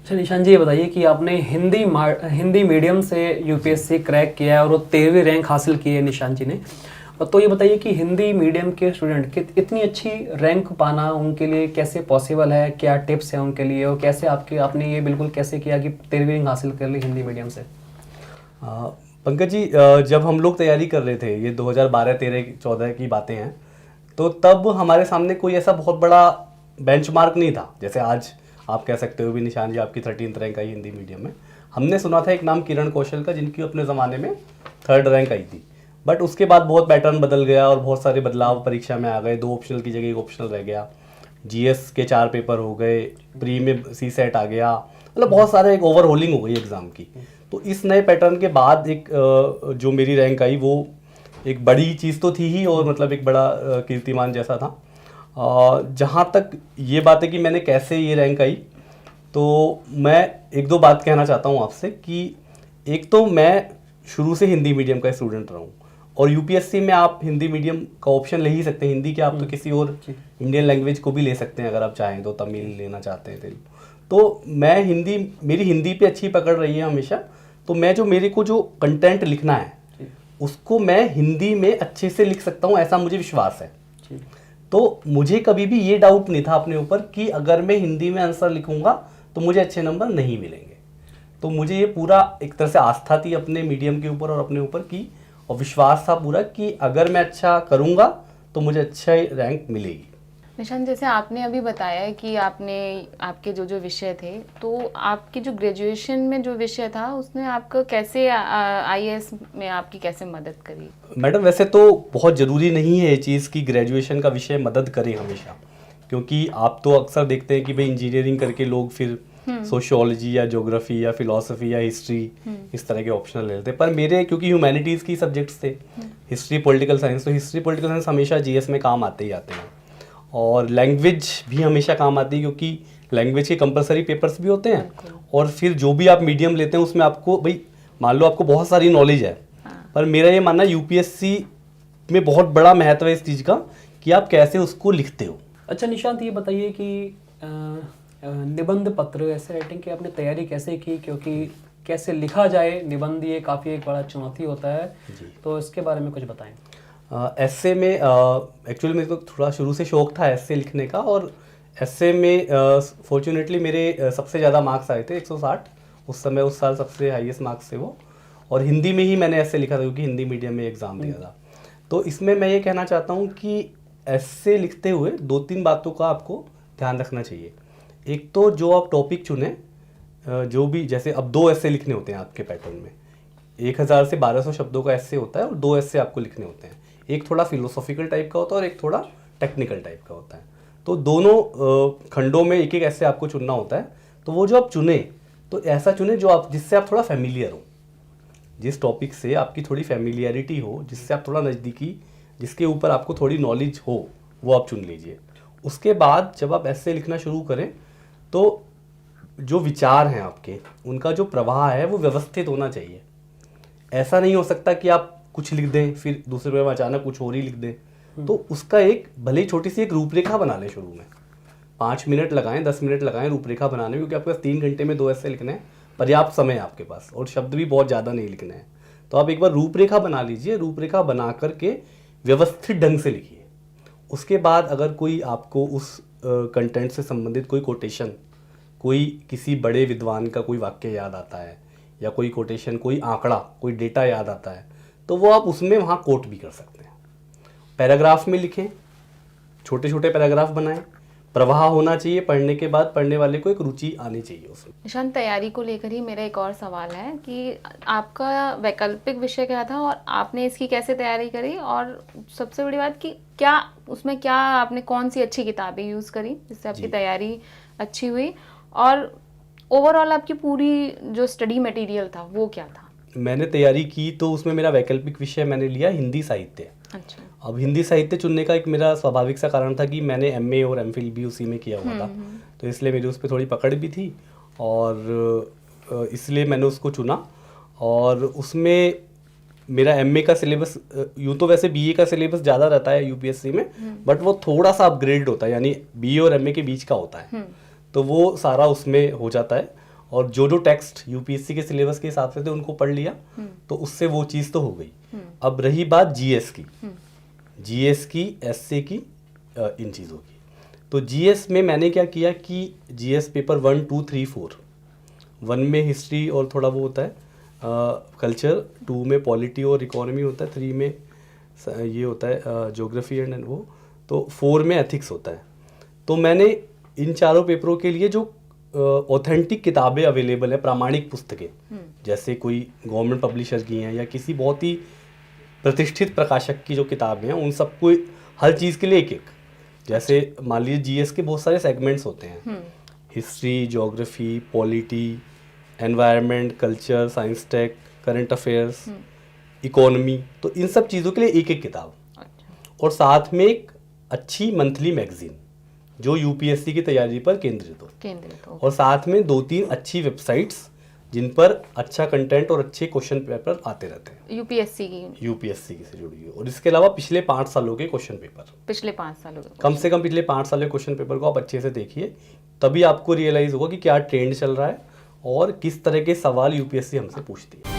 अच्छा निशान जी, ये बताइए कि आपने हिंदी मीडियम से यूपीएससी क्रैक किया है और वो 13वीं रैंक हासिल की है निशान जी ने। तो ये बताइए कि हिंदी मीडियम के स्टूडेंट की इतनी अच्छी रैंक पाना उनके लिए कैसे पॉसिबल है, क्या टिप्स हैं उनके लिए, और कैसे आपने ये बिल्कुल कैसे किया कि 13वीं रैंक हासिल कर ली हिंदी मीडियम से? पंकज जी, जब हम लोग तैयारी कर रहे थे, ये 2012, 13, 14 की बातें हैं, तो तब हमारे सामने कोई ऐसा बहुत बड़ा बेंचमार्क नहीं था। जैसे आज आप कह सकते हो भी निशान जी आपकी 13th रैंक आई हिंदी मीडियम में। हमने सुना था एक नाम किरण कौशल का, जिनकी अपने ज़माने में 3rd रैंक आई थी। बट उसके बाद बहुत पैटर्न बदल गया और बहुत सारे बदलाव परीक्षा में आ गए। 2 ऑप्शनल की जगह 1 ऑप्शनल रह गया, जीएस के 4 पेपर हो गए, प्री में सी सेट आ गया, मतलब बहुत सारे एक ओवरहोलिंग हो गई एग्ज़ाम की। तो इस नए पैटर्न के बाद एक जो मेरी रैंक आई वो एक बड़ी चीज़ तो थी ही, और मतलब एक बड़ा कीर्तिमान जैसा था। जहाँ तक ये बात है कि मैंने कैसे ये रैंक आई, तो मैं 1-2 बात कहना चाहता हूँ आपसे कि एक तो मैं शुरू से हिंदी मीडियम का स्टूडेंट रहा हूँ, और यूपीएससी में आप हिंदी मीडियम का ऑप्शन ले ही सकते हैं। हिंदी के आप तो किसी और इंडियन लैंग्वेज को भी ले सकते हैं अगर आप चाहें तो, तमिल लेना चाहते हैं तेलुगु। तो मेरी हिंदी पे अच्छी पकड़ रही है हमेशा। तो मैं मेरे को जो कंटेंट लिखना है उसको मैं हिंदी में अच्छे से लिख सकता हूँ, ऐसा मुझे विश्वास है। तो मुझे कभी भी ये डाउट नहीं था अपने ऊपर कि अगर मैं हिंदी में आंसर लिखूंगा तो मुझे अच्छे नंबर नहीं मिलेंगे। तो मुझे ये पूरा एक तरह से आस्था थी अपने मीडियम के ऊपर और अपने ऊपर की, और विश्वास था पूरा कि अगर मैं अच्छा करूंगा तो मुझे अच्छा रैंक मिलेगी। निशान, जैसे आपने अभी बताया कि आपके जो विषय थे, तो आपकी जो ग्रेजुएशन में जो विषय था उसने आपको कैसे आईएएस में आपकी कैसे मदद करी? मैडम, वैसे तो बहुत ज़रूरी नहीं है ये चीज़ कि ग्रेजुएशन का विषय मदद करे हमेशा, क्योंकि आप तो अक्सर देखते हैं कि भाई इंजीनियरिंग करके लोग फिर सोशियोलॉजी या ज्योग्राफी या फिलॉसफी या हिस्ट्री इस तरह के ऑप्शनल ले लेते हैं। पर मेरे क्योंकि ह्यूमैनिटीज़ की सब्जेक्ट्स थे, हिस्ट्री पॉलिटिकल साइंस, तो हिस्ट्री पॉलिटिकल साइंस हमेशा जीएस में काम आते ही आते हैं। और लैंग्वेज भी हमेशा काम आती है, क्योंकि लैंग्वेज के कंपलसरी पेपर्स भी होते हैं। और फिर जो भी आप मीडियम लेते हैं उसमें आपको भाई मान लो आपको बहुत सारी नॉलेज है, पर मेरा ये मानना यूपीएससी में बहुत बड़ा महत्व है इस चीज़ का कि आप कैसे उसको लिखते हो। अच्छा निशांत, ये बताइए कि निबंध पत्र ऐसे राइटिंग की आपने तैयारी कैसे की, क्योंकि कैसे लिखा जाए निबंध, ये काफ़ी एक बड़ा चुनौती होता है, तो इसके बारे में कुछ बताएं। एस्से में एक्चुअली मेरे को थोड़ा शुरू से शौक था एस्से लिखने का, और एस्से में फॉर्चुनेटली मेरे सबसे ज़्यादा मार्क्स आए थे 160 उस समय, उस साल सबसे हाईएस्ट मार्क्स थे वो। और हिंदी में ही मैंने एस्से लिखा था क्योंकि हिंदी मीडियम में एग्ज़ाम दिया था। तो इसमें मैं ये कहना चाहता हूँ कि एस्से लिखते हुए 2-3 बातों का आपको ध्यान रखना चाहिए। एक तो जो आप टॉपिक चुने, जो भी, जैसे अब 2 एस्से लिखने होते हैं आपके पैटर्न में, 1000 से 1200 शब्दों का एस्से होता है और 2 एस्से आपको लिखने होते हैं। एक थोड़ा फिलोसॉफिकल टाइप का होता है और एक थोड़ा टेक्निकल टाइप का होता है। तो दोनों खंडों में एक एस्से आपको चुनना होता है। तो वो जो आप चुने, तो ऐसा चुने जिससे आप थोड़ा फेमिलियर हो, जिस टॉपिक से आपकी थोड़ी फेमिलियरिटी हो, जिससे आप थोड़ा नज़दीकी, जिसके ऊपर आपको थोड़ी नॉलेज हो, वो आप चुन लीजिए। उसके बाद जब आप एस्से लिखना शुरू करें तो जो विचार हैं आपके, उनका जो प्रवाह है वो व्यवस्थित होना चाहिए। ऐसा नहीं हो सकता कि आप कुछ लिख दें फिर दूसरे में अचानक कुछ और ही लिख दें। तो उसका एक भले ही छोटी सी एक रूपरेखा बना लें शुरू में, 5 मिनट लगाएं, 10 मिनट लगाएं रूपरेखा बनाने में, क्योंकि आपके पास 3 घंटे में 2 एस्से लिखने हैं, पर्याप्त समय है आपके पास, और शब्द भी बहुत ज़्यादा नहीं लिखने हैं। तो आप एक बार रूपरेखा बना लीजिए, रूपरेखा बना करके व्यवस्थित ढंग से लिखिए। उसके बाद अगर कोई आपको उस कंटेंट से संबंधित कोई कोटेशन, कोई किसी बड़े विद्वान का कोई वाक्य याद आता है, या कोई कोटेशन, कोई आंकड़ा, कोई डेटा याद आता है, तो वो आप उसमें वहाँ कोट भी कर सकते हैं। पैराग्राफ में लिखें, छोटे छोटे पैराग्राफ बनाएं, प्रवाह होना चाहिए, पढ़ने के बाद पढ़ने वाले को एक रुचि आनी चाहिए उसमें। निशान, तैयारी को लेकर ही मेरा एक और सवाल है कि आपका वैकल्पिक विषय क्या था और आपने इसकी कैसे तैयारी करी, और सबसे बड़ी बात कि क्या उसमें क्या आपने कौन सी अच्छी किताबें यूज़ करी जिससे आपकी तैयारी अच्छी हुई, और ओवरऑल आपकी पूरी जो स्टडी मटेरियल था वो क्या था? मैंने तैयारी की तो उसमें मेरा वैकल्पिक विषय मैंने लिया हिंदी साहित्य। अच्छा। अब हिंदी साहित्य चुनने का एक मेरा स्वाभाविक सा कारण था कि मैंने एमए और एमफिल भी उसी में किया हुआ था, तो इसलिए मेरी उस पर थोड़ी पकड़ भी थी, और इसलिए मैंने उसको चुना। और उसमें मेरा एमए का सिलेबस, यूँ तो वैसे बीए का सिलेबस ज़्यादा रहता है यूपीएससी में, बट वो थोड़ा सा अपग्रेड होता है, यानी बीए और एमए के बीच का होता है, तो वो सारा उसमें हो जाता है। और जो टेक्स्ट यूपीएससी के सिलेबस के हिसाब से थे उनको पढ़ लिया, तो उससे वो चीज़ तो हो गई। अब रही बात जीएस की, एसए की, इन चीज़ों की। तो जीएस में मैंने क्या किया कि जीएस पेपर 1, 2, 3, 4, 1 में हिस्ट्री और थोड़ा वो होता है कल्चर, 2 में पॉलिटी और इकोनॉमी होता है, 3 में ये होता है ज्योग्राफी एंड वो, तो 4 में एथिक्स होता है। तो मैंने इन चारों पेपरों के लिए जो ऑथेंटिक किताबें अवेलेबल है, प्रामाणिक पुस्तकें, जैसे कोई गवर्नमेंट पब्लिशर की हैं या किसी बहुत ही प्रतिष्ठित प्रकाशक की जो किताबें हैं, उन सबको हर चीज़ के लिए एक एक, जैसे मान लीजिए जीएस के बहुत सारे सेगमेंट्स होते हैं, history, geography, polity, environment, culture, science tech, current affairs, economy, तो इन सब चीज़ों के लिए एक एक किताब। और साथ में एक अच्छी मंथली मैगजीन जो यूपीएससी की तैयारी पर केंद्रित हो। और साथ में 2-3 अच्छी वेबसाइट्स जिन पर अच्छा कंटेंट और अच्छे क्वेश्चन पेपर आते रहते हैं यूपीएससी की से जुड़ी हुई। और इसके अलावा पिछले 5 सालों के क्वेश्चन पेपर, कम से कम पिछले 5 सालों के क्वेश्चन पेपर को आप अच्छे से देखिए, तभी आपको रियलाइज होगा कि क्या ट्रेंड चल रहा है और किस तरह के सवाल यूपीएससी हमसे पूछती है।